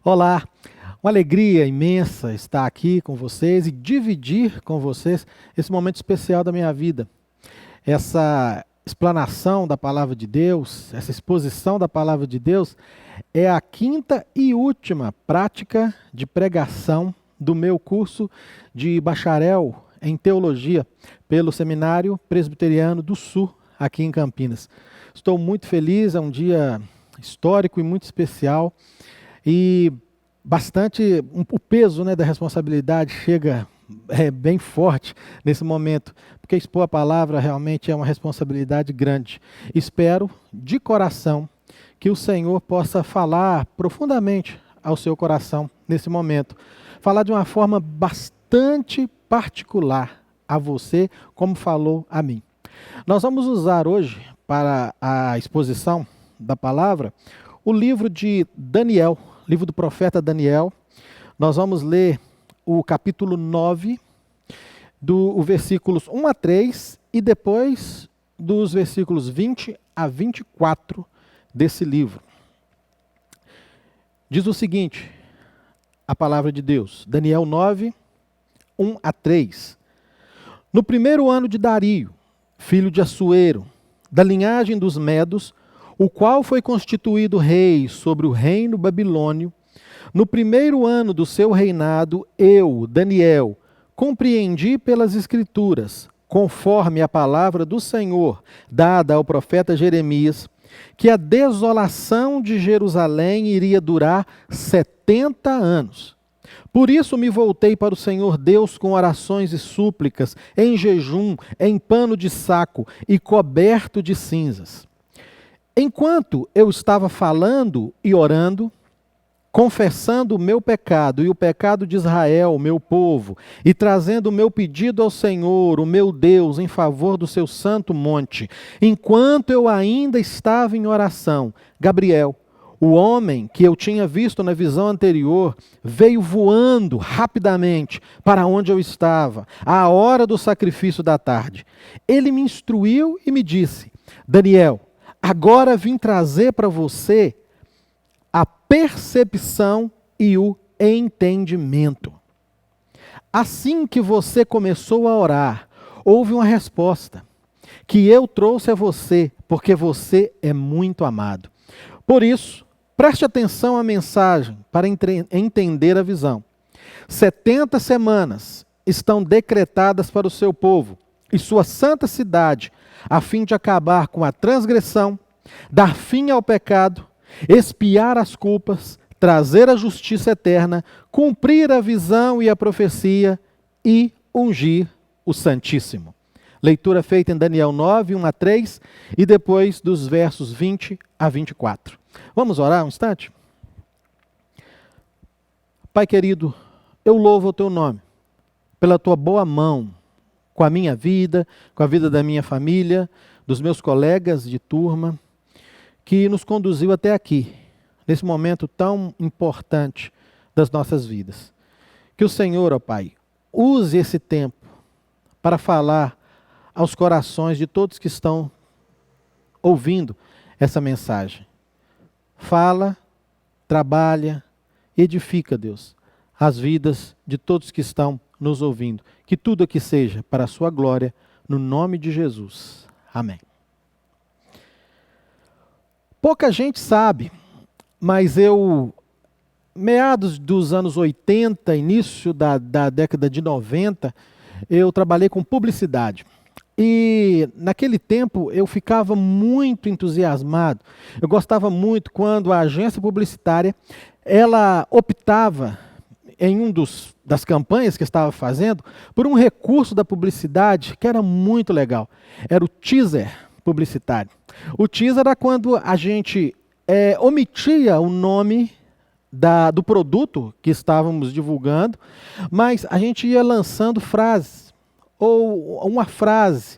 Olá, uma alegria imensa estar aqui com vocês e dividir com vocês esse momento especial da minha vida. Essa explanação da palavra de Deus, essa exposição da palavra de Deus, é a quinta e última prática de pregação do meu curso de bacharel em teologia pelo Seminário Presbiteriano do Sul, aqui em Campinas. Estou muito feliz, é um dia histórico e muito especial. E o peso, né, da responsabilidade chega bem forte nesse momento, porque expor a palavra realmente é uma responsabilidade grande. Espero de coração que o Senhor possa falar profundamente ao seu coração nesse momento, falar de uma forma bastante particular a você, como falou a mim. Nós vamos usar hoje, para a exposição da palavra, o livro de Daniel, livro do profeta Daniel. Nós vamos ler o capítulo 9, os versículos 1 a 3 e depois dos versículos 20 a 24 desse livro. Diz o seguinte, a palavra de Deus, Daniel 9, 1 a 3. No primeiro ano de Dario, filho de Assuero, da linhagem dos Medos, o qual foi constituído rei sobre o reino babilônio, no primeiro ano do seu reinado, eu, Daniel, compreendi pelas Escrituras, conforme a palavra do Senhor, dada ao profeta Jeremias, que a desolação de Jerusalém iria durar 70 anos. Por isso me voltei para o Senhor Deus com orações e súplicas, em jejum, em pano de saco e coberto de cinzas. Enquanto eu estava falando e orando, confessando o meu pecado e o pecado de Israel, meu povo, e trazendo o meu pedido ao Senhor, o meu Deus, em favor do seu santo monte, enquanto eu ainda estava em oração, Gabriel, o homem que eu tinha visto na visão anterior, veio voando rapidamente para onde eu estava, à hora do sacrifício da tarde. Ele me instruiu e me disse: Daniel, agora vim trazer para você a percepção e o entendimento. Assim que você começou a orar, houve uma resposta que eu trouxe a você, porque você é muito amado. Por isso, preste atenção à mensagem para entender a visão. 70 semanas estão decretadas para o seu povo e sua santa cidade, a fim de acabar com a transgressão, dar fim ao pecado, expiar as culpas, trazer a justiça eterna, cumprir a visão e a profecia e ungir o Santíssimo. Leitura feita em Daniel 9, 1 a 3 e depois dos versos 20 a 24. Vamos orar um instante? Pai querido, eu louvo o teu nome pela tua boa mão com a minha vida, com a vida da minha família, dos meus colegas de turma, que nos conduziu até aqui, nesse momento tão importante das nossas vidas. Que o Senhor, ó Pai, use esse tempo para falar aos corações de todos que estão ouvindo essa mensagem. Fala, trabalha, edifica, Deus, as vidas de todos que estão nos ouvindo. Que tudo aqui seja para a sua glória, no nome de Jesus. Amém. Pouca gente sabe, mas meados dos anos 80, início da década de 90, eu trabalhei com publicidade. E naquele tempo eu ficava muito entusiasmado. Eu gostava muito quando a agência publicitária, ela optava em das campanhas que estava fazendo, por um recurso da publicidade que era muito legal. Era o teaser publicitário. O teaser era quando a gente omitia o nome do produto que estávamos divulgando, mas a gente ia lançando frases, ou uma frase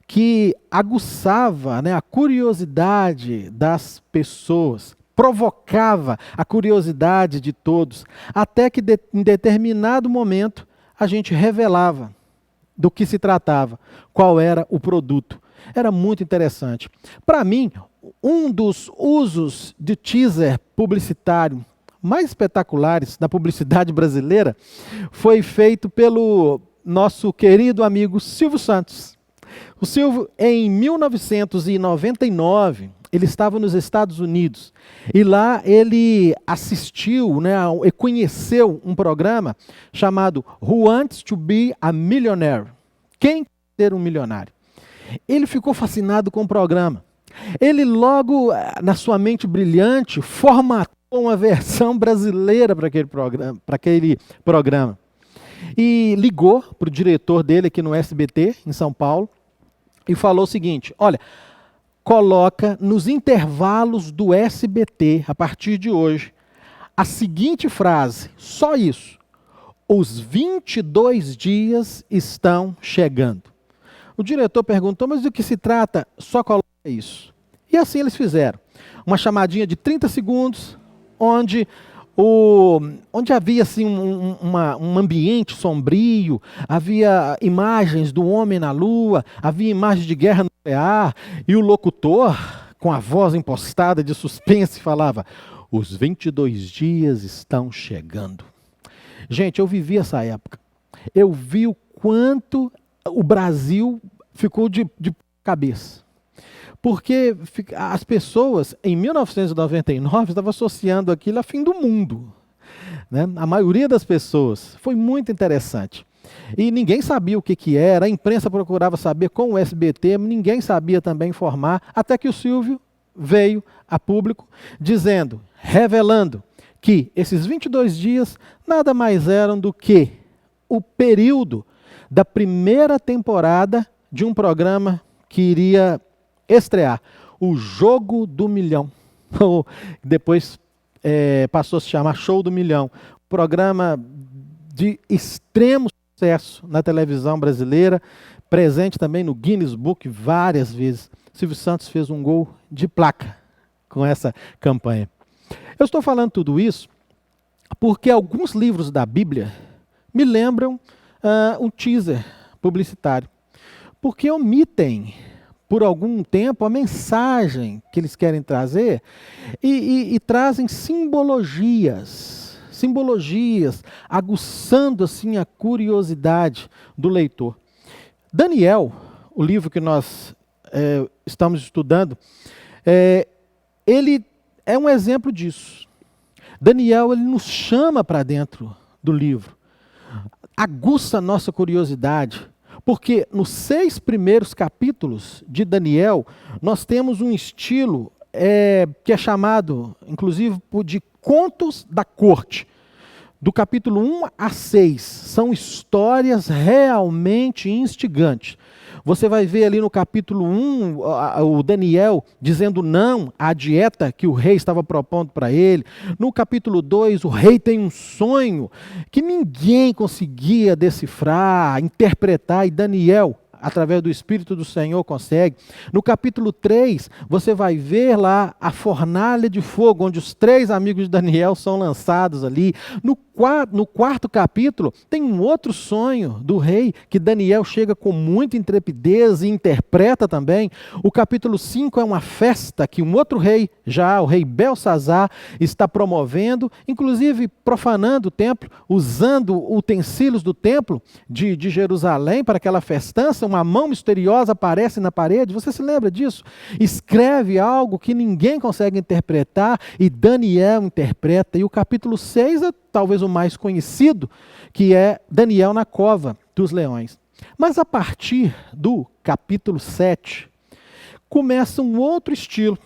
que aguçava, né, a curiosidade das pessoas, provocava a curiosidade de todos, até que em determinado momento a gente revelava do que se tratava, qual era o produto. Era muito interessante. Para mim, um dos usos de teaser publicitário mais espetaculares da publicidade brasileira foi feito pelo nosso querido amigo Silvio Santos. O Silvio, em 1999, ele estava nos Estados Unidos e lá ele assistiu, e conheceu um programa chamado Who Wants to be a Millionaire? Quem quer ser um milionário? Ele ficou fascinado com o programa. Ele logo, na sua mente brilhante, formatou uma versão brasileira para aquele programa. E ligou para o diretor dele aqui no SBT, em São Paulo, e falou o seguinte: olha, coloca nos intervalos do SBT, a partir de hoje, a seguinte frase, só isso: os 22 dias estão chegando. O diretor perguntou, mas do que se trata? Só coloca isso. E assim eles fizeram. Uma chamadinha de 30 segundos, onde havia assim, um ambiente sombrio, havia imagens do homem na lua, havia imagens de guerra nuclear, e o locutor, com a voz impostada de suspense, falava: os 22 dias estão chegando. Gente, eu vivi essa época. Eu vi o quanto o Brasil ficou de cabeça. Porque as pessoas, em 1999, estavam associando aquilo a fim do mundo. Né? A maioria das pessoas. Foi muito interessante. E ninguém sabia o que era, a imprensa procurava saber com o SBT, ninguém sabia também informar, até que o Silvio veio a público dizendo, revelando, que esses 22 dias nada mais eram do que o período da primeira temporada de um programa que iria estrear, o Jogo do Milhão. Depois passou a se chamar Show do Milhão. Programa de extremo sucesso na televisão brasileira, presente também no Guinness Book várias vezes. Silvio Santos fez um gol de placa com essa campanha. Eu estou falando tudo isso porque alguns livros da Bíblia me lembram um teaser publicitário. Porque omitem, por algum tempo, a mensagem que eles querem trazer e trazem simbologias, aguçando assim a curiosidade do leitor. Daniel, o livro que nós estamos estudando, ele é um exemplo disso. Daniel, ele nos chama para dentro do livro, aguça a nossa curiosidade, porque nos 6 primeiros capítulos de Daniel, nós temos um estilo que é chamado, inclusive, de contos da corte. Do capítulo 1 a 6, são histórias realmente instigantes. Você vai ver ali no capítulo 1, o Daniel dizendo não à dieta que o rei estava propondo para ele. No capítulo 2, o rei tem um sonho que ninguém conseguia decifrar, interpretar, e Daniel, através do Espírito do Senhor, consegue. No capítulo 3, você vai ver lá a fornalha de fogo, onde os 3 amigos de Daniel são lançados ali. No quarto capítulo, tem um outro sonho do rei, que Daniel chega com muita intrepidez e interpreta também. O capítulo 5 é uma festa que um outro rei, já o rei Belsazar, está promovendo, inclusive profanando o templo, usando utensílios do templo de Jerusalém para aquela festança. Uma mão misteriosa aparece na parede, você se lembra disso? Escreve algo que ninguém consegue interpretar e Daniel interpreta. E o capítulo 6 é talvez o mais conhecido, que é Daniel na cova dos leões. Mas a partir do capítulo 7, começa um outro estilo,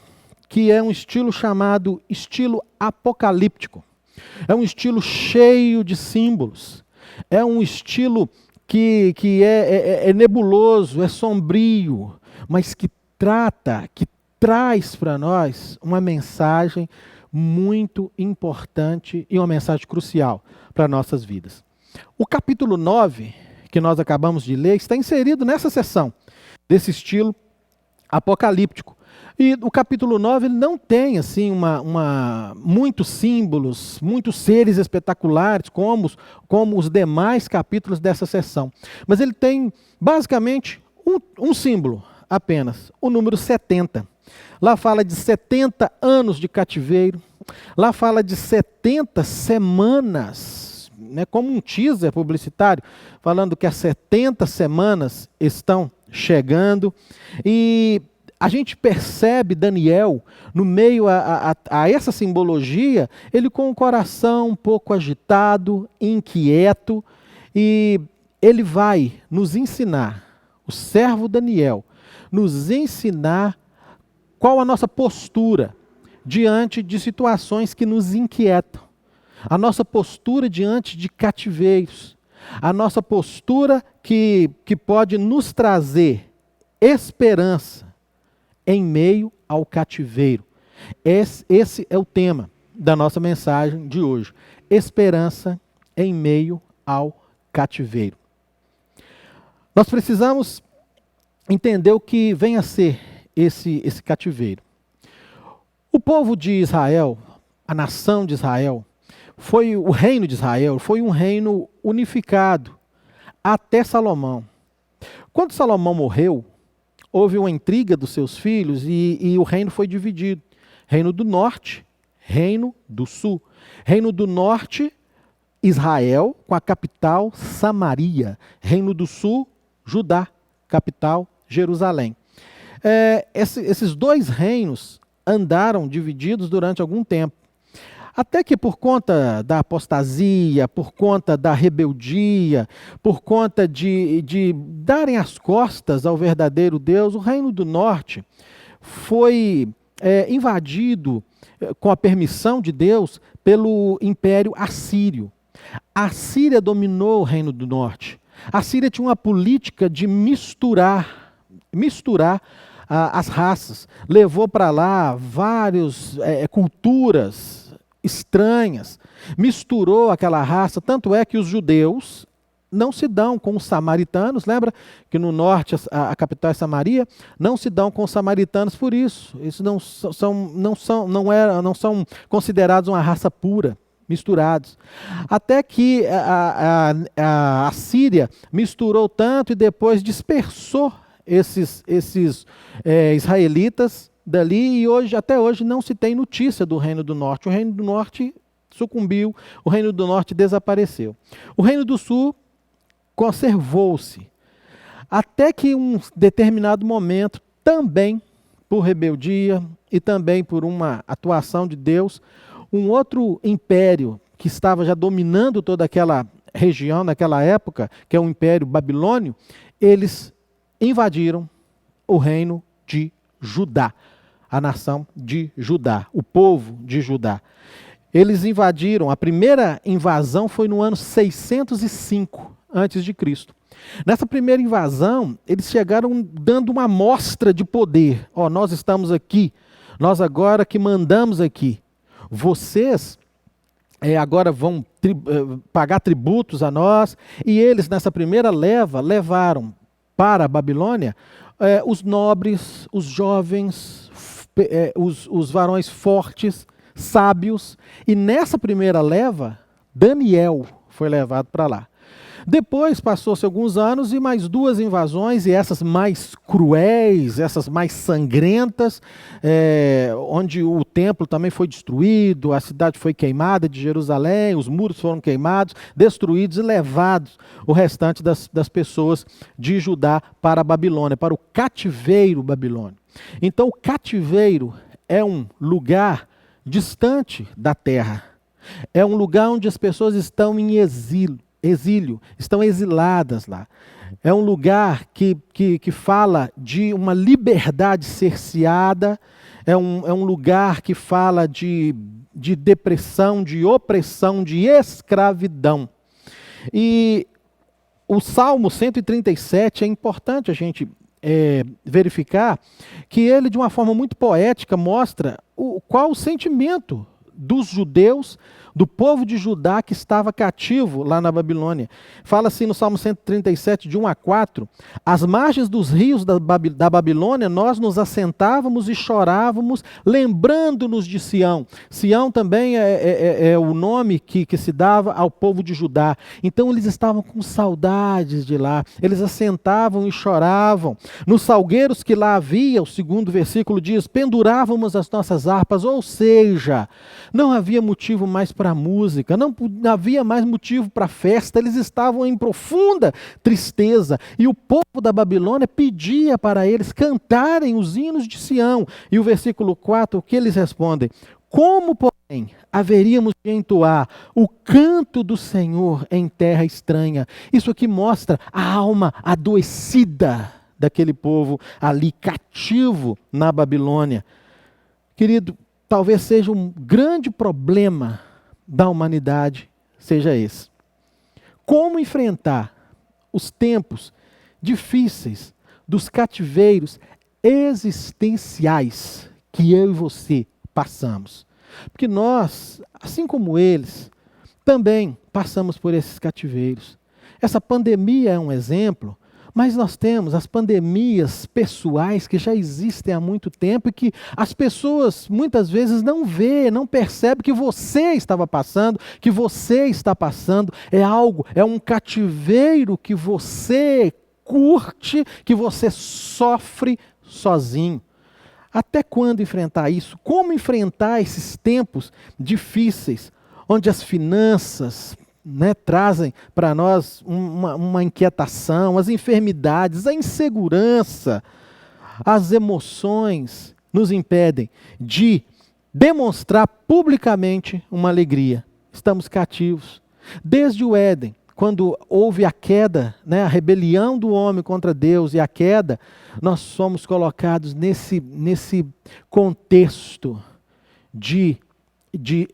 que é um estilo chamado estilo apocalíptico. É um estilo cheio de símbolos. É um estilo que é nebuloso, é sombrio, mas que traz para nós uma mensagem muito importante e uma mensagem crucial para nossas vidas. O capítulo 9, que nós acabamos de ler, está inserido nessa seção desse estilo apocalíptico. E o capítulo 9 ele não tem assim, muitos símbolos, muitos seres espetaculares, como os demais capítulos dessa seção. Mas ele tem, basicamente, um símbolo apenas, o número 70. Lá fala de 70 anos de cativeiro, Lá fala de 70 semanas, né, como um teaser publicitário, falando que as 70 semanas estão chegando. E a gente percebe Daniel, no meio a essa simbologia, ele com o coração um pouco agitado, inquieto, e ele vai nos ensinar, o servo Daniel, nos ensinar qual a nossa postura diante de situações que nos inquietam, a nossa postura diante de cativeiros, a nossa postura que pode nos trazer esperança em meio ao cativeiro. Esse é o tema da nossa mensagem de hoje. Esperança em meio ao cativeiro. Nós precisamos entender o que vem a ser esse cativeiro. O povo de Israel, a nação de Israel, o reino de Israel foi um reino unificado até Salomão. Quando Salomão morreu, houve uma intriga dos seus filhos e o reino foi dividido. Reino do norte, reino do sul. Reino do norte, Israel, com a capital Samaria. Reino do sul, Judá, capital Jerusalém. Esses dois reinos andaram divididos durante algum tempo. Até que por conta da apostasia, por conta da rebeldia, por conta de darem as costas ao verdadeiro Deus, o reino do norte foi invadido, com a permissão de Deus, pelo Império Assírio. A Síria dominou o reino do norte. A Síria tinha uma política de misturar as raças. Levou para lá várias culturas estranhas, misturou aquela raça, tanto é que os judeus não se dão com os samaritanos, lembra que no norte a capital é Samaria, não se dão com os samaritanos por isso, eles não são considerados uma raça pura, misturados. Até que a Síria misturou tanto e depois dispersou esses israelitas dali, e até hoje não se tem notícia do Reino do Norte. O Reino do Norte sucumbiu, o Reino do Norte desapareceu. O Reino do Sul conservou-se, até que um determinado momento, também por rebeldia e também por uma atuação de Deus, um outro império que estava já dominando toda aquela região naquela época, que é o Império Babilônio, eles invadiram o reino de Judá, a nação de Judá, o povo de Judá. Eles invadiram, a primeira invasão foi no ano 605 a.C. Nessa primeira invasão, eles chegaram dando uma amostra de poder. Nós estamos aqui, nós agora que mandamos aqui. Vocês agora vão pagar tributos a nós. E eles, nessa primeira leva, levaram para a Babilônia os nobres, os jovens, os varões fortes, sábios. E nessa primeira leva, Daniel foi levado para lá. Depois passou-se alguns anos e mais duas invasões, e essas mais cruéis, essas mais sangrentas, onde o templo também foi destruído, a cidade foi queimada de Jerusalém, os muros foram queimados, destruídos e levados o restante das pessoas de Judá para a Babilônia, para o cativeiro babilônico. Então o cativeiro é um lugar distante da terra, é um lugar onde as pessoas estão em exílio, estão exiladas lá. É um lugar que fala de uma liberdade cerceada, é um lugar que fala de depressão, de opressão, de escravidão. E o Salmo 137 é importante a gente verificar que ele, de uma forma muito poética, mostra qual o sentimento dos judeus, do povo de Judá que estava cativo lá na Babilônia. Fala assim no Salmo 137, de 1 a 4, às margens dos rios da Babilônia, nós nos assentávamos e chorávamos, lembrando-nos de Sião. Sião também é o nome que se dava ao povo de Judá. Então eles estavam com saudades de lá, eles assentavam e choravam. Nos salgueiros que lá havia, o segundo versículo diz, pendurávamos as nossas harpas, ou seja, não havia motivo mais para música, não havia mais motivo para festa, eles estavam em profunda tristeza. E o povo da Babilônia pedia para eles cantarem os hinos de Sião. E o versículo 4, o que eles respondem? Como, porém, haveríamos de entoar o canto do Senhor em terra estranha? Isso aqui mostra a alma adoecida daquele povo ali cativo na Babilônia. Querido, talvez seja um grande problema da humanidade, seja esse. Como enfrentar os tempos difíceis dos cativeiros existenciais que eu e você passamos? Porque nós, assim como eles, também passamos por esses cativeiros. Essa pandemia é um exemplo, mas nós temos as pandemias pessoais que já existem há muito tempo e que as pessoas muitas vezes não vê, não percebem que você estava passando, que você está passando. É um cativeiro que você curte, que você sofre sozinho. Até quando enfrentar isso? Como enfrentar esses tempos difíceis, onde as finanças trazem para nós uma inquietação, as enfermidades, a insegurança, as emoções nos impedem de demonstrar publicamente uma alegria. Estamos cativos. Desde o Éden, quando houve a queda, a rebelião do homem contra Deus e a queda, nós somos colocados nesse contexto de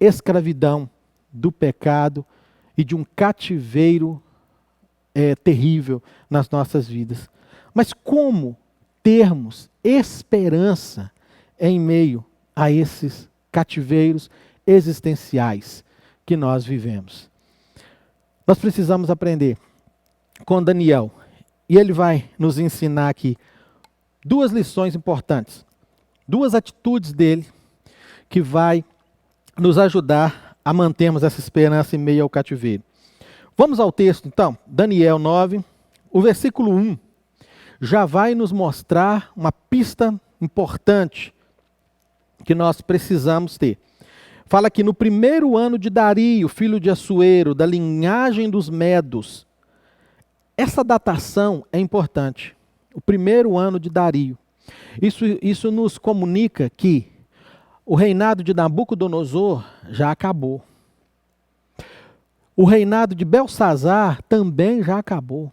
escravidão, do pecado e de um cativeiro terrível nas nossas vidas. Mas como termos esperança em meio a esses cativeiros existenciais que nós vivemos? Nós precisamos aprender com Daniel, e ele vai nos ensinar aqui duas lições importantes, duas atitudes dele que vai nos ajudar a mantermos essa esperança em meio ao cativeiro. Vamos ao texto então, Daniel 9, o versículo 1, já vai nos mostrar uma pista importante que nós precisamos ter. Fala que no primeiro ano de Dario, filho de Assuero, da linhagem dos Medos. Essa datação é importante. O primeiro ano de Dario. Isso nos comunica que o reinado de Nabucodonosor já acabou. O reinado de Belsazar também já acabou.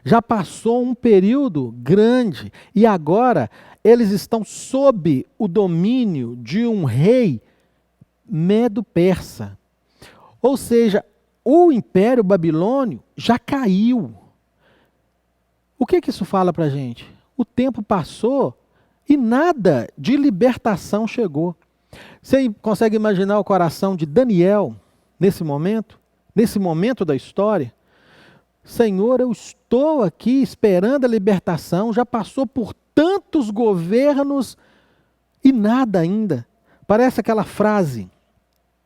Já passou um período grande e agora eles estão sob o domínio de um rei Medo-Persa. Ou seja, o Império Babilônio já caiu. O que isso fala para a gente? O tempo passou e nada de libertação chegou. Você consegue imaginar o coração de Daniel nesse momento da história? Senhor, eu estou aqui esperando a libertação, já passou por tantos governos e nada ainda. Parece aquela frase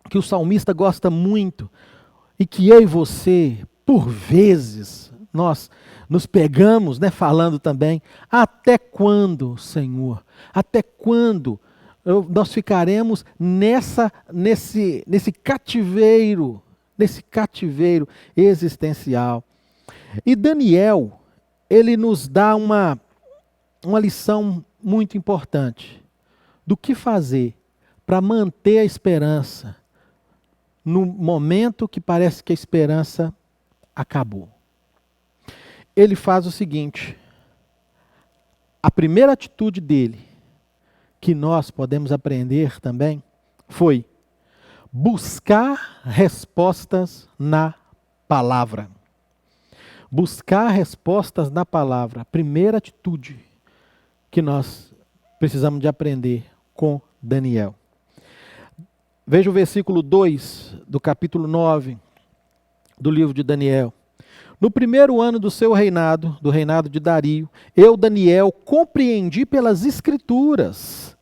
que o salmista gosta muito e que eu e você, por vezes, nós nos pegamos, falando também. Até quando, Senhor? Até quando nós ficaremos nesse cativeiro existencial? E Daniel, ele nos dá uma lição muito importante do que fazer para manter a esperança no momento que parece que a esperança acabou. Ele faz o seguinte: a primeira atitude dele, que nós podemos aprender também, foi buscar respostas na palavra. Buscar respostas na palavra. A primeira atitude que nós precisamos de aprender com Daniel. Veja o versículo 2 do capítulo 9 do livro de Daniel. No primeiro ano do seu reinado, do reinado de Dario, eu, Daniel, compreendi pelas Escrituras,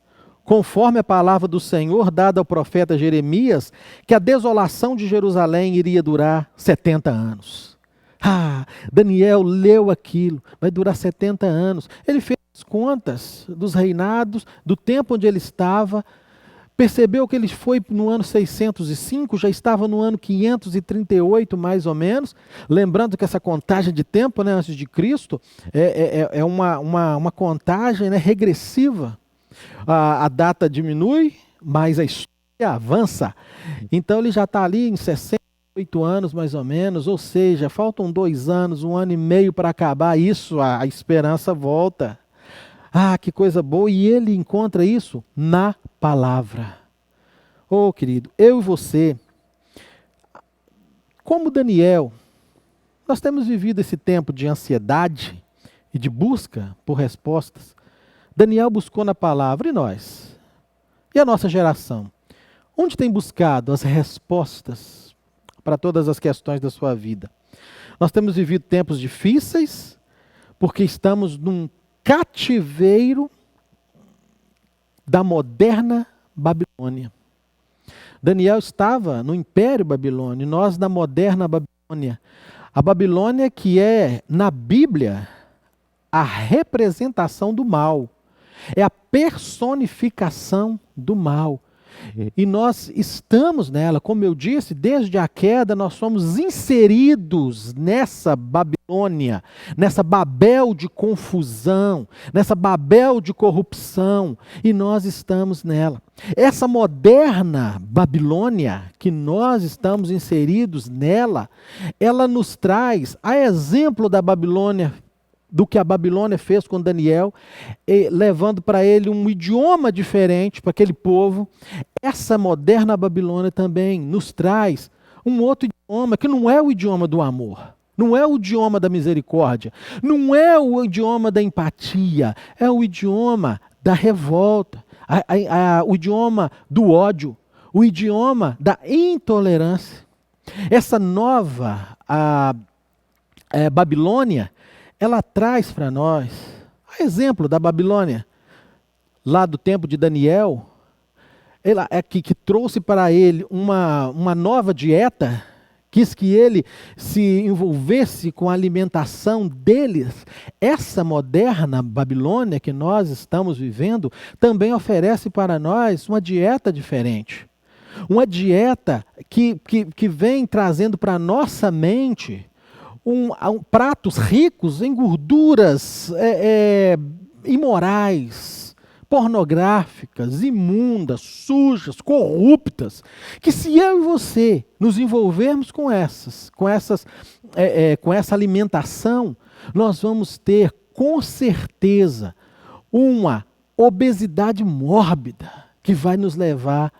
conforme a palavra do Senhor dada ao profeta Jeremias, que a desolação de Jerusalém iria durar 70 anos. Daniel leu aquilo, vai durar 70 anos. Ele fez as contas dos reinados, do tempo onde ele estava, percebeu que ele foi no ano 605, já estava no ano 538 mais ou menos, lembrando que essa contagem de tempo, né, antes de Cristo, é uma contagem, né, regressiva. A data diminui, mas a história avança. Então ele já está ali em 68 anos mais ou menos, ou seja, faltam 2 anos, 1 ano e meio para acabar isso, a esperança volta. Que coisa boa, e ele encontra isso na palavra. Querido, eu e você, como Daniel, nós temos vivido esse tempo de ansiedade e de busca por respostas. Daniel buscou na palavra, e nós? E a nossa geração? Onde tem buscado as respostas para todas as questões da sua vida? Nós temos vivido tempos difíceis, porque estamos num cativeiro da moderna Babilônia. Daniel estava no Império Babilônio, nós na moderna Babilônia. A Babilônia que é, na Bíblia, a representação do mal. É a personificação do mal. E nós estamos nela, como eu disse, desde a queda nós somos inseridos nessa Babilônia, nessa Babel de confusão, nessa Babel de corrupção, e nós estamos nela. Essa moderna Babilônia, que nós estamos inseridos nela, ela nos traz, a exemplo da Babilônia, do que a Babilônia fez com Daniel, levando para ele um idioma diferente para aquele povo. Essa moderna Babilônia também nos traz um outro idioma, que não é o idioma do amor, não é o idioma da misericórdia, não é o idioma da empatia, é o idioma da revolta, o idioma do ódio, o idioma da intolerância. Essa nova Babilônia, ela traz para nós, a exemplo da Babilônia, lá do tempo de Daniel, ela que trouxe para ele uma nova dieta, quis que ele se envolvesse com a alimentação deles. Essa moderna Babilônia que nós estamos vivendo também oferece para nós uma dieta diferente. Uma dieta que vem trazendo para a nossa mente pratos ricos em gorduras imorais, pornográficas, imundas, sujas, corruptas, que se eu e você nos envolvermos com essa alimentação, nós vamos ter com certeza uma obesidade mórbida que vai nos levar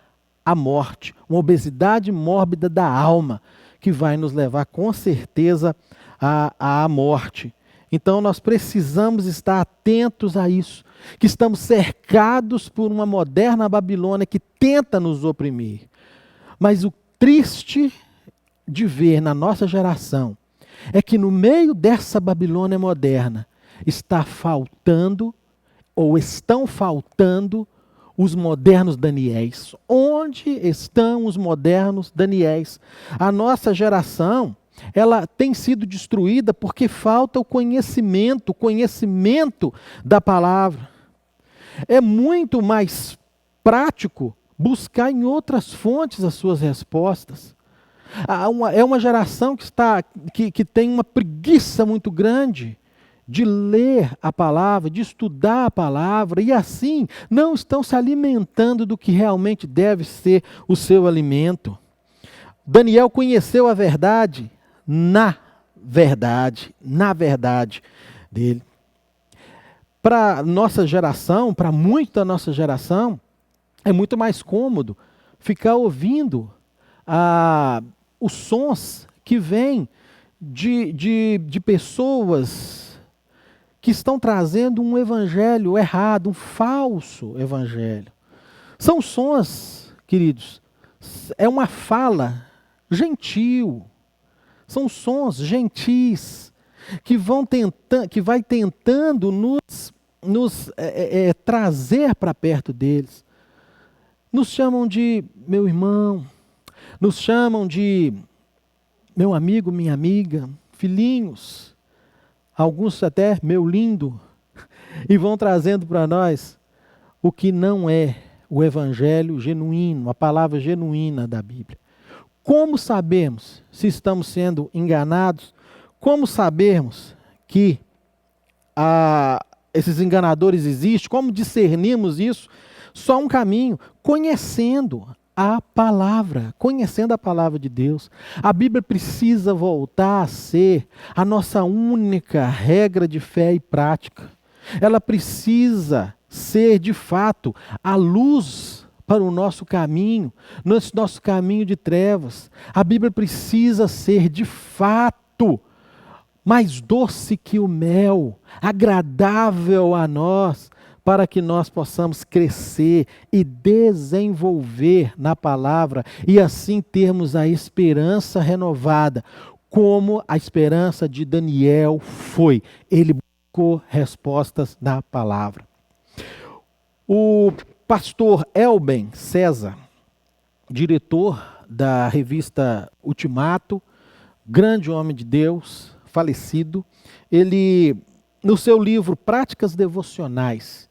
à morte, uma obesidade mórbida da alma que vai nos levar com certeza à morte. Então nós precisamos estar atentos a isso, que estamos cercados por uma moderna Babilônia que tenta nos oprimir. Mas o triste de ver na nossa geração é que no meio dessa Babilônia moderna está faltando, ou estão faltando, os modernos Daniéis. Onde estão os modernos Daniéis? A nossa geração, ela tem sido destruída porque falta o conhecimento da palavra. É muito mais prático buscar em outras fontes as suas respostas. É uma geração que tem uma preguiça muito grande de ler a palavra, de estudar a palavra, e assim não estão se alimentando do que realmente deve ser o seu alimento. Daniel conheceu a verdade na verdade dele. Para nossa geração, para muito da nossa geração, é muito mais cômodo ficar ouvindo os sons que vêm de pessoas que estão trazendo um evangelho errado, um falso evangelho. São sons, queridos, É uma fala gentil. São sons gentis que vai tentando nos trazer para perto deles. Nos chamam de meu irmão, nos chamam de meu amigo, minha amiga, filhinhos, alguns até meu lindo, e vão trazendo para nós o que não é o evangelho genuíno, a palavra genuína da Bíblia. Como sabemos se estamos sendo enganados? Como sabermos que esses enganadores existem? Como discernimos isso? Só um caminho, conhecendo a palavra de Deus. A Bíblia precisa voltar a ser a nossa única regra de fé e prática. Ela precisa ser, de fato, a luz para o nosso caminho, nosso caminho de trevas. A Bíblia precisa ser, de fato, mais doce que o mel, agradável a nós, para que nós possamos crescer e desenvolver na palavra e assim termos a esperança renovada, como a esperança de Daniel foi. Ele buscou respostas na palavra. O pastor Elben César, diretor da revista Ultimato, grande homem de Deus, falecido, ele, no seu livro Práticas Devocionais,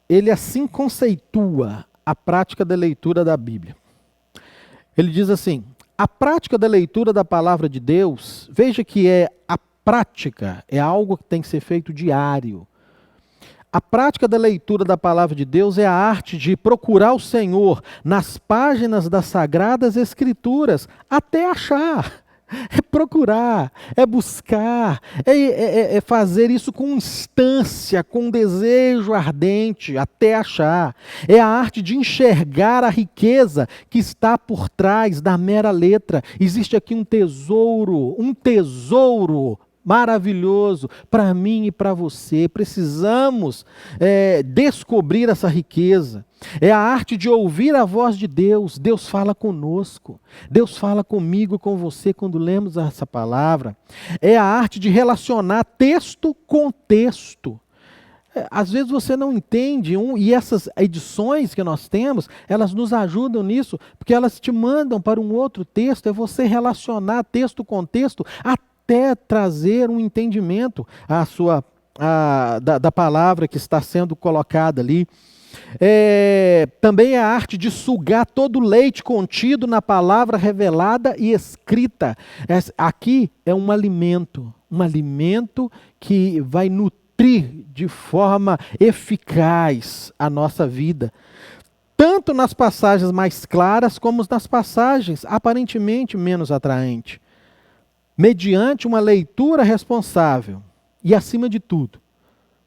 ele assim conceitua a prática da leitura da Bíblia. Ele diz assim: a prática da leitura da palavra de Deus, veja que a prática é algo que tem que ser feito diário. A prática da leitura da palavra de Deus é a arte de procurar o Senhor nas páginas das Sagradas Escrituras até achar. É procurar, é buscar, é fazer isso com instância, com desejo ardente, até achar. É a arte de enxergar a riqueza que está por trás da mera letra. Existe aqui um tesouro maravilhoso para mim e para você. Precisamos descobrir essa riqueza. É a arte de ouvir a voz de Deus. Deus fala conosco. Deus fala comigo, com você, quando lemos essa palavra. É a arte de relacionar texto com texto. Às vezes você não entende, e essas edições que nós temos, elas nos ajudam nisso, porque elas te mandam para um outro texto, é você relacionar texto com texto, até trazer um entendimento da palavra que está sendo colocada ali. Também é a arte de sugar todo o leite contido na palavra revelada e escrita. Aqui é um alimento que vai nutrir de forma eficaz a nossa vida, tanto nas passagens mais claras como nas passagens aparentemente menos atraentes, mediante uma leitura responsável e, acima de tudo,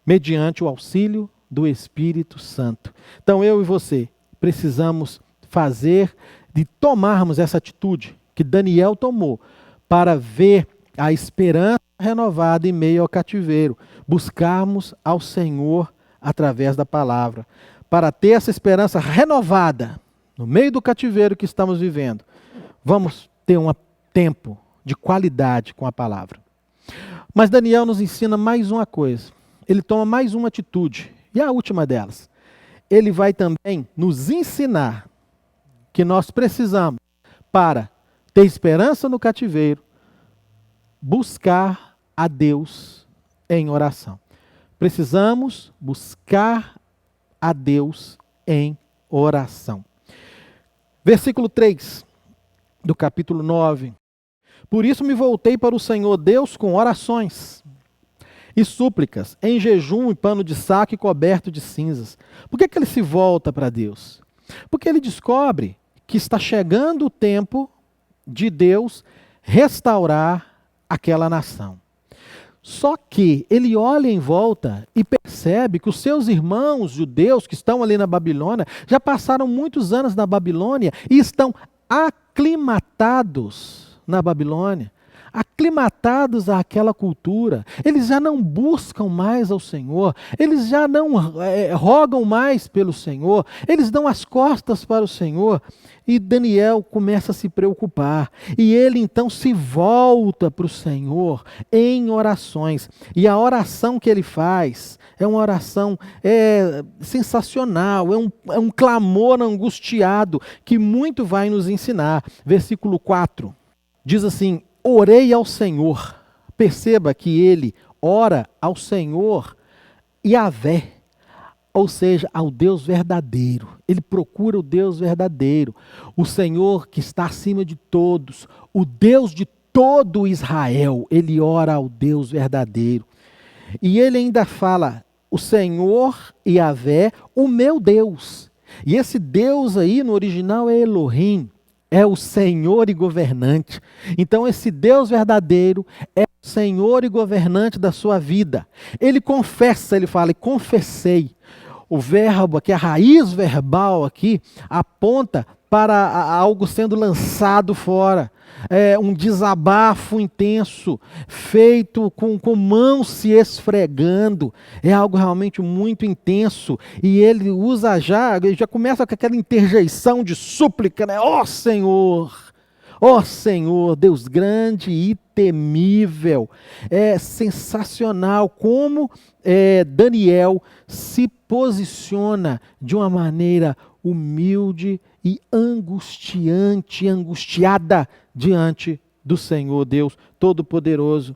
mediante o auxílio do Espírito Santo. Então eu e você precisamos tomarmos essa atitude que Daniel tomou para ver a esperança renovada em meio ao cativeiro, buscarmos ao Senhor através da palavra, para ter essa esperança renovada no meio do cativeiro que estamos vivendo. Vamos ter um tempo de qualidade com a palavra. Mas Daniel nos ensina mais uma coisa. Ele toma mais uma atitude. E a última delas, ele vai também nos ensinar que nós precisamos, para ter esperança no cativeiro, buscar a Deus em oração. Precisamos buscar a Deus em oração. Versículo 3 do capítulo 9. Por isso me voltei para o Senhor Deus com orações e súplicas, em jejum e pano de saco e coberto de cinzas. Por que ele se volta para Deus? Porque ele descobre que está chegando o tempo de Deus restaurar aquela nação. Só que ele olha em volta e percebe que os seus irmãos judeus que estão ali na Babilônia já passaram muitos anos na Babilônia e estão aclimatados na Babilônia. aclimatados àquela cultura, eles já não buscam mais ao Senhor, eles já não rogam mais pelo Senhor, eles dão as costas para o Senhor. E Daniel começa a se preocupar, e ele então se volta para o Senhor em orações. E a oração que ele faz é uma oração sensacional, é um clamor angustiado que muito vai nos ensinar. Versículo 4 diz assim: orei ao Senhor. Perceba que ele ora ao Senhor Yahvé, ou seja, ao Deus verdadeiro. Ele procura o Deus verdadeiro, o Senhor que está acima de todos, o Deus de todo Israel. Ele ora ao Deus verdadeiro. E ele ainda fala: o Senhor Yahvé, o meu Deus. E esse Deus aí no original é Elohim, é o Senhor e governante. Então esse Deus verdadeiro é o Senhor e governante da sua vida. Ele confessa, ele fala: e confessei. O verbo aqui, a raiz verbal aqui, aponta para algo sendo lançado fora. É um desabafo intenso, feito com mãos se esfregando. É algo realmente muito intenso. E ele usa ele já começa com aquela interjeição de súplica, né? Ó Senhor, Deus grande e temível. É sensacional como Daniel se posiciona de uma maneira humilde e angustiada diante do Senhor Deus Todo-Poderoso.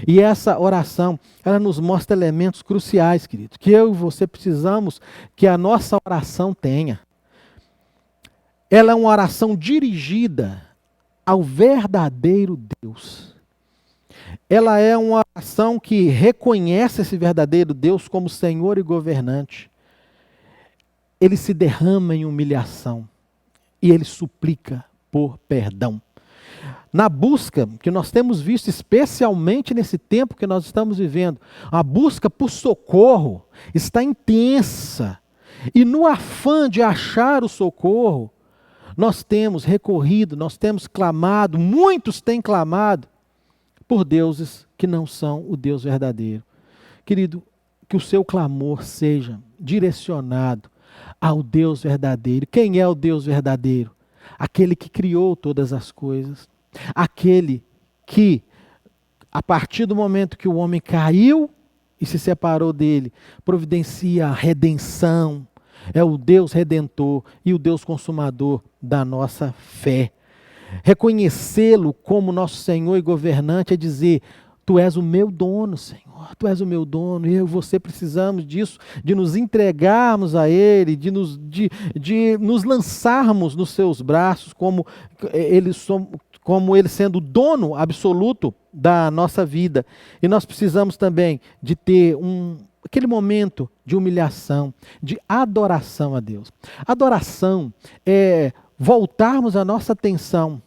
E essa oração, ela nos mostra elementos cruciais, queridos, que eu e você precisamos que a nossa oração tenha. Ela é uma oração dirigida ao verdadeiro Deus. Ela é uma oração que reconhece esse verdadeiro Deus como Senhor e governante. Ele se derrama em humilhação e ele suplica por perdão. Na busca que nós temos visto, especialmente nesse tempo que nós estamos vivendo, a busca por socorro está intensa. E no afã de achar o socorro, nós temos recorrido, nós temos clamado, muitos têm clamado por deuses que não são o Deus verdadeiro. Querido, que o seu clamor seja direcionado ao Deus verdadeiro. Quem é o Deus verdadeiro? Aquele que criou todas as coisas. Aquele que, a partir do momento que o homem caiu e se separou dele, providencia a redenção. É o Deus redentor e o Deus consumador da nossa fé. Reconhecê-lo como nosso Senhor e governante é dizer: tu és o meu dono, Senhor, tu és o meu dono, e eu e você precisamos disso, de nos entregarmos a Ele, de nos lançarmos nos seus braços, como Ele sendo o dono absoluto da nossa vida. E nós precisamos também de ter aquele momento de humilhação, de adoração a Deus. Adoração é voltarmos a nossa atenção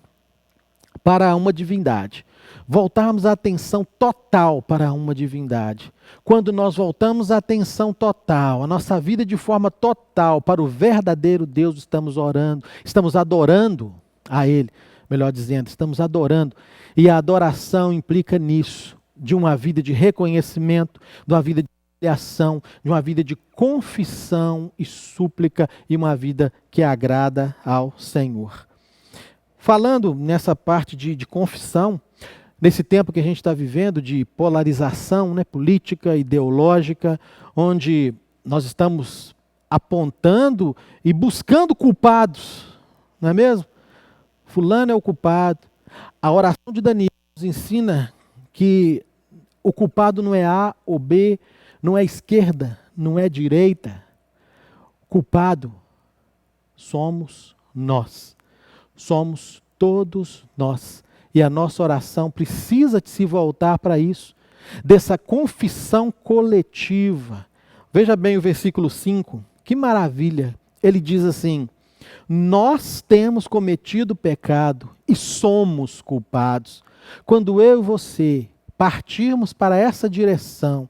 para uma divindade. Voltarmos a atenção total para uma divindade. Quando nós voltamos a atenção total, a nossa vida de forma total para o verdadeiro Deus, estamos orando, estamos adorando a Ele, melhor dizendo, estamos adorando. E a adoração implica nisso, de uma vida de reconhecimento, de uma vida de humilhação, de uma vida de confissão e súplica, e uma vida que agrada ao Senhor. Falando nessa parte de confissão, nesse tempo que a gente está vivendo de polarização, né, política, ideológica, onde nós estamos apontando e buscando culpados, não é mesmo? Fulano é o culpado. A oração de Daniel nos ensina que o culpado não é A ou B, não é esquerda, não é direita. O culpado somos nós. Somos todos nós. E a nossa oração precisa de se voltar para isso, dessa confissão coletiva. Veja bem o versículo 5, que maravilha. Ele diz assim: nós temos cometido pecado e somos culpados. Quando eu e você partirmos para essa direção,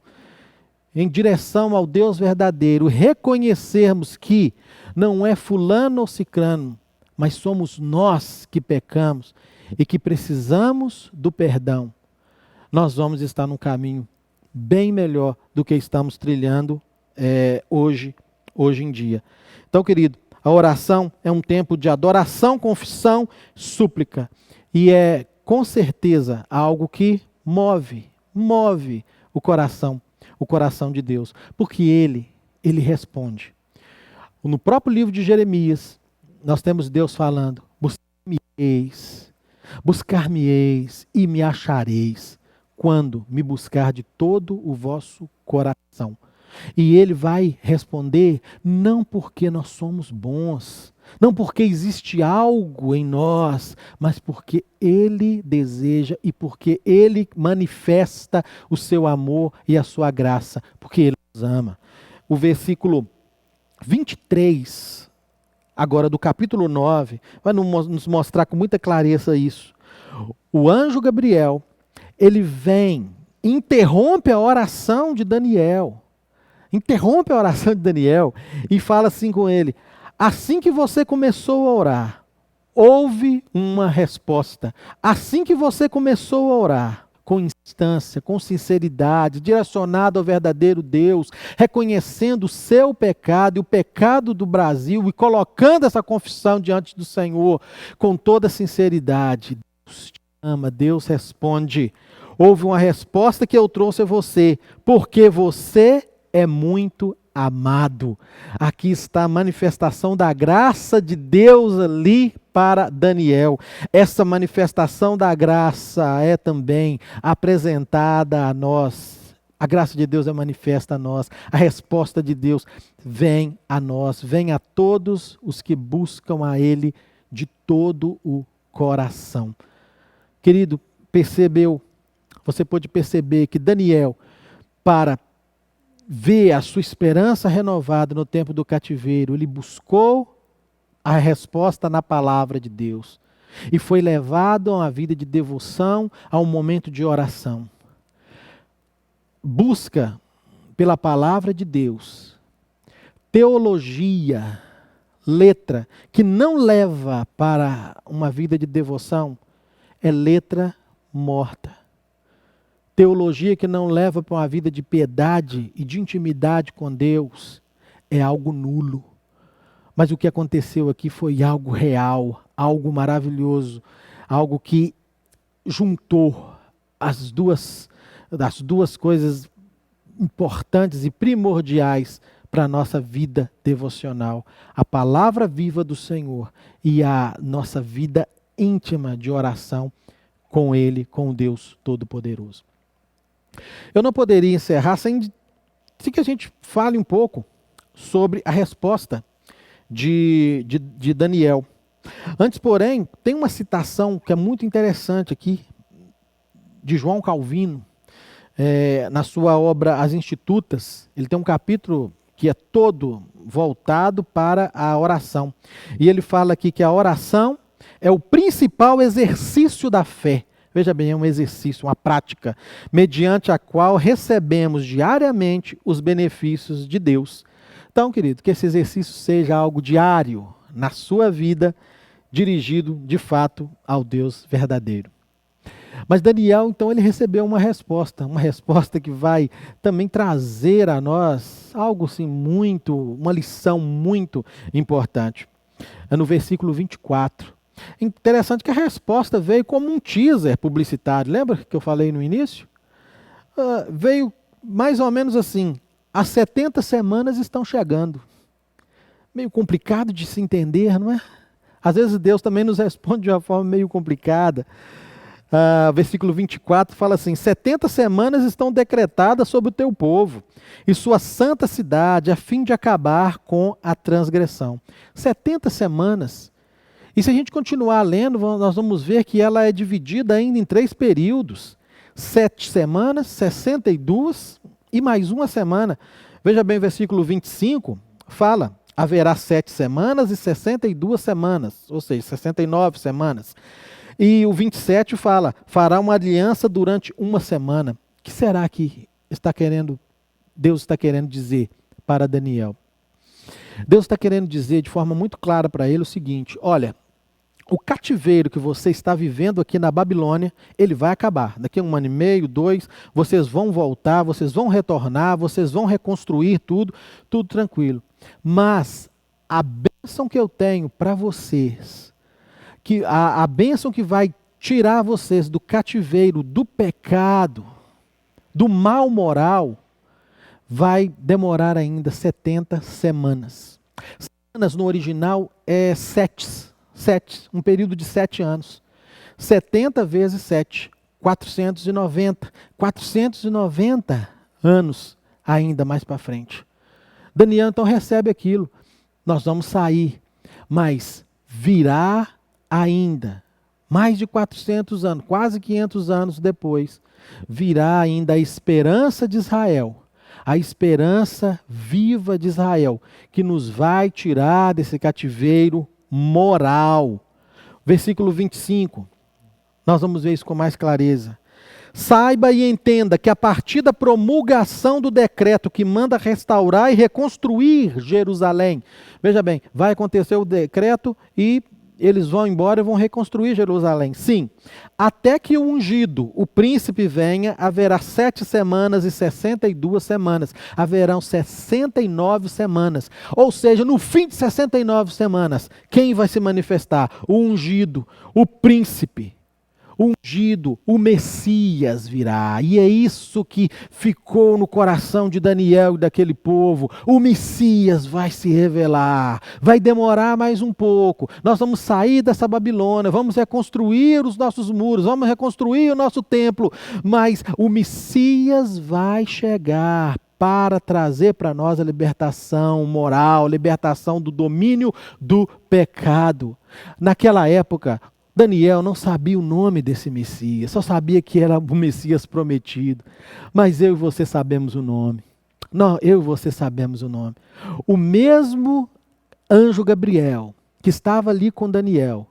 em direção ao Deus verdadeiro, reconhecermos que não é fulano ou cicrano, mas somos nós que pecamos, e que precisamos do perdão, nós vamos estar num caminho bem melhor do que estamos trilhando hoje em dia. Então, querido, a oração é um tempo de adoração, confissão, súplica. E é, com certeza, algo que move o coração de Deus. Porque Ele responde. No próprio livro de Jeremias, nós temos Deus falando: buscar-me-eis e me achareis, quando me buscar de todo o vosso coração. E Ele vai responder não porque nós somos bons, não porque existe algo em nós, mas porque Ele deseja e porque Ele manifesta o seu amor e a sua graça, porque Ele nos ama. O versículo 23, agora do capítulo 9, vai nos mostrar com muita clareza isso. O anjo Gabriel, ele vem, interrompe a oração de Daniel, e fala assim com ele: assim que você começou a orar, houve uma resposta. Assim que você começou a orar, com instância, com sinceridade, direcionado ao verdadeiro Deus, reconhecendo o seu pecado e o pecado do Brasil e colocando essa confissão diante do Senhor com toda sinceridade, Deus te ama, Deus responde. Houve uma resposta que eu trouxe a você, porque você é muito amado. Aqui está a manifestação da graça de Deus ali para Daniel. Essa manifestação da graça é também apresentada a nós. A graça de Deus é manifesta a nós. A resposta de Deus vem a nós, vem a todos os que buscam a Ele de todo o coração. Querido, você pôde perceber que Daniel, para ver a sua esperança renovada no tempo do cativeiro, ele buscou a resposta na palavra de Deus e foi levado a uma vida de devoção, a um momento de oração. Busca pela palavra de Deus, teologia, letra que não leva para uma vida de devoção é letra morta. Teologia que não leva para uma vida de piedade e de intimidade com Deus é algo nulo. Mas o que aconteceu aqui foi algo real, algo maravilhoso, algo que juntou as duas coisas importantes e primordiais para a nossa vida devocional. A palavra viva do Senhor e a nossa vida íntima de oração com Ele, com Deus Todo-Poderoso. Eu não poderia encerrar sem que a gente fale um pouco sobre a resposta de Daniel. Antes, porém, tem uma citação que é muito interessante aqui, de João Calvino, na sua obra As Institutas. Ele tem um capítulo que é todo voltado para a oração. E ele fala aqui que a oração é o principal exercício da fé. Veja bem, é um exercício, uma prática, mediante a qual recebemos diariamente os benefícios de Deus. Então, querido, que esse exercício seja algo diário na sua vida, dirigido de fato ao Deus verdadeiro. Mas Daniel, então, ele recebeu uma resposta que vai também trazer a nós algo assim uma lição muito importante. É no versículo 24. Interessante que a resposta veio como um teaser publicitário. Lembra que eu falei no início? Veio mais ou menos assim: as 70 semanas estão chegando. Meio complicado de se entender, não é? Às vezes Deus também nos responde de uma forma meio complicada. Versículo 24 fala assim: 70 semanas estão decretadas sobre o teu povo e sua santa cidade, a fim de acabar com a transgressão. 70 semanas. E se a gente continuar lendo, nós vamos ver que ela é dividida ainda em 3 períodos. 7 semanas, 62 e mais uma semana. Veja bem, o versículo 25 fala: haverá 7 semanas e 62 semanas, ou seja, 69 semanas. E o 27 fala: fará uma aliança durante uma semana. O que será que Deus está querendo dizer para Daniel? Deus está querendo dizer de forma muito clara para ele o seguinte: olha, o cativeiro que você está vivendo aqui na Babilônia, ele vai acabar. Daqui a 1 ano e meio, 2, vocês vão voltar, vocês vão retornar, vocês vão reconstruir tudo, tudo tranquilo. Mas a bênção que eu tenho para vocês, que a bênção que vai tirar vocês do cativeiro, do pecado, do mal moral, vai demorar ainda 70 semanas. Semanas no original é 7, um período de 7 anos. 70 vezes 7, 490. 490 anos ainda mais para frente. Daniel então recebe aquilo. Nós vamos sair, mas virá ainda, mais de 400 anos, quase 500 anos depois, virá ainda a esperança de Israel, a esperança viva de Israel, que nos vai tirar desse cativeiro moral. Versículo 25, nós vamos ver isso com mais clareza. Saiba e entenda que a partir da promulgação do decreto que manda restaurar e reconstruir Jerusalém, veja bem, vai acontecer o decreto e eles vão embora e vão reconstruir Jerusalém. Sim, até que o ungido, o príncipe venha, haverá 7 semanas e 62 semanas. Haverão 69 semanas. Ou seja, no fim de 69 semanas, quem vai se manifestar? O ungido, o príncipe. O ungido, o Messias virá. E é isso que ficou no coração de Daniel e daquele povo. O Messias vai se revelar. Vai demorar mais um pouco. Nós vamos sair dessa Babilônia, vamos reconstruir os nossos muros, vamos reconstruir o nosso templo. Mas o Messias vai chegar para trazer para nós a libertação moral, libertação do domínio do pecado. Naquela época, Daniel não sabia o nome desse Messias, só sabia que era o Messias prometido. Mas eu e você sabemos o nome. Não, eu e você sabemos o nome. O mesmo anjo Gabriel, que estava ali com Daniel,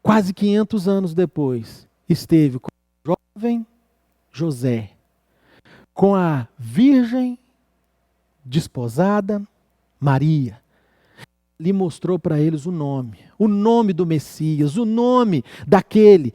quase 500 anos depois, esteve com o jovem José, com a virgem desposada Maria. Lhe mostrou para eles o nome do Messias, o nome daquele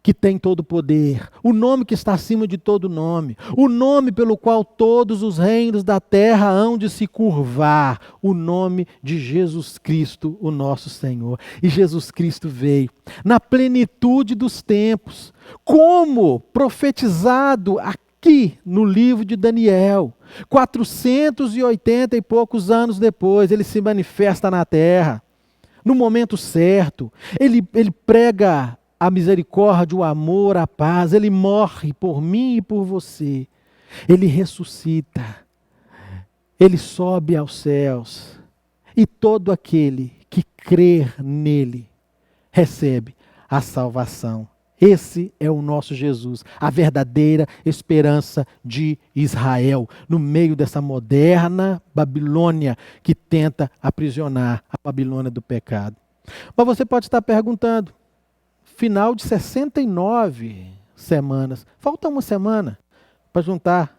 que tem todo o poder, o nome que está acima de todo nome, o nome pelo qual todos os reinos da terra hão de se curvar, o nome de Jesus Cristo, o nosso Senhor. E Jesus Cristo veio na plenitude dos tempos, como profetizado aqui no livro de Daniel. 480 e poucos anos depois, ele se manifesta na terra, no momento certo. Ele prega a misericórdia, o amor, a paz. Ele morre por mim e por você. Ele ressuscita. Ele sobe aos céus. E todo aquele que crer nele recebe a salvação. Esse é o nosso Jesus, a verdadeira esperança de Israel, no meio dessa moderna Babilônia que tenta aprisionar a Babilônia do pecado. Mas você pode estar perguntando, final de 69 semanas, falta uma semana para juntar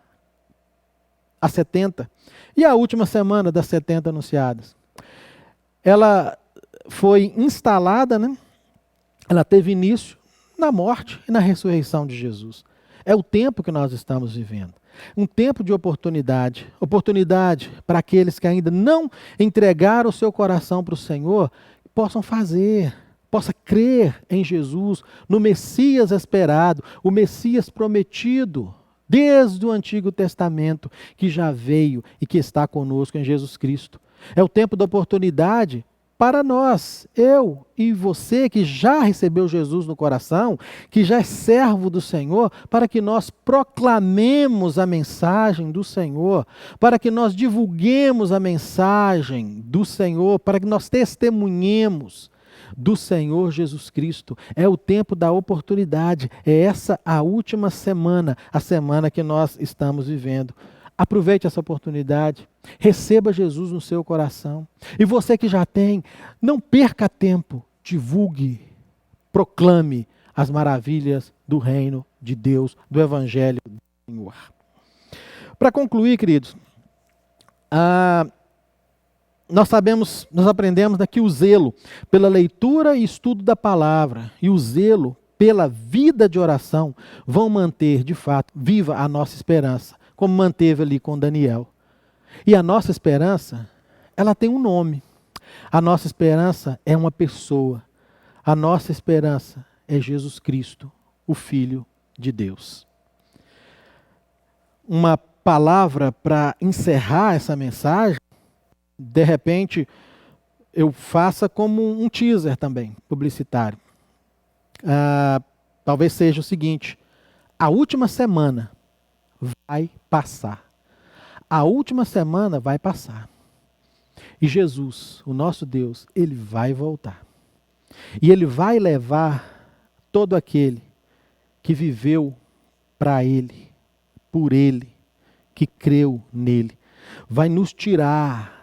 as 70. E a última semana das 70 anunciadas? Ela foi instalada, né? Ela teve início na morte e na ressurreição de Jesus. É o tempo que nós estamos vivendo. Um tempo de oportunidade. Oportunidade para aqueles que ainda não entregaram o seu coração para o Senhor, possam fazer, possa crer em Jesus, no Messias esperado, o Messias prometido, desde o Antigo Testamento, que já veio e que está conosco em Jesus Cristo. É o tempo da oportunidade para nós, eu e você que já recebeu Jesus no coração, que já é servo do Senhor, para que nós proclamemos a mensagem do Senhor, para que nós divulguemos a mensagem do Senhor, para que nós testemunhemos do Senhor Jesus Cristo. É o tempo da oportunidade, é essa a última semana, a semana que nós estamos vivendo. Aproveite essa oportunidade, receba Jesus no seu coração. E você que já tem, não perca tempo, divulgue, proclame as maravilhas do reino de Deus, do Evangelho do Senhor. Para concluir, queridos, nós aprendemos que o zelo pela leitura e estudo da palavra e o zelo pela vida de oração vão manter, de fato, viva a nossa esperança, como manteve ali com Daniel. E a nossa esperança, ela tem um nome. A nossa esperança é uma pessoa. A nossa esperança é Jesus Cristo, o Filho de Deus. Uma palavra para encerrar essa mensagem, de repente, eu faça como um teaser também, publicitário. Talvez seja o seguinte: a última semana vai passar. A última semana vai passar. E Jesus, o nosso Deus, ele vai voltar. E ele vai levar todo aquele que viveu para ele, por ele, que creu nele. Vai nos tirar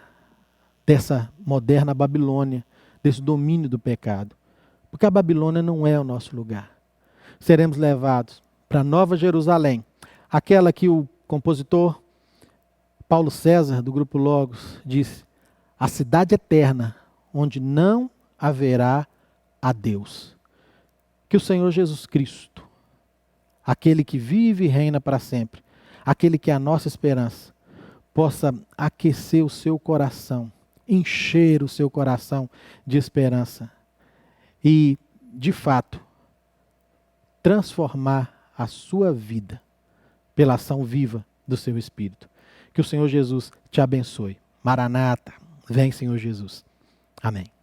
dessa moderna Babilônia, desse domínio do pecado. Porque a Babilônia não é o nosso lugar. Seremos levados para Nova Jerusalém, aquela que o compositor Paulo César, do Grupo Logos, disse: a cidade eterna, onde não haverá a Deus. Que o Senhor Jesus Cristo, aquele que vive e reina para sempre, aquele que é a nossa esperança, possa aquecer o seu coração, encher o seu coração de esperança e, de fato, transformar a sua vida pela ação viva do seu Espírito. Que o Senhor Jesus te abençoe. Maranata, vem, Senhor Jesus. Amém.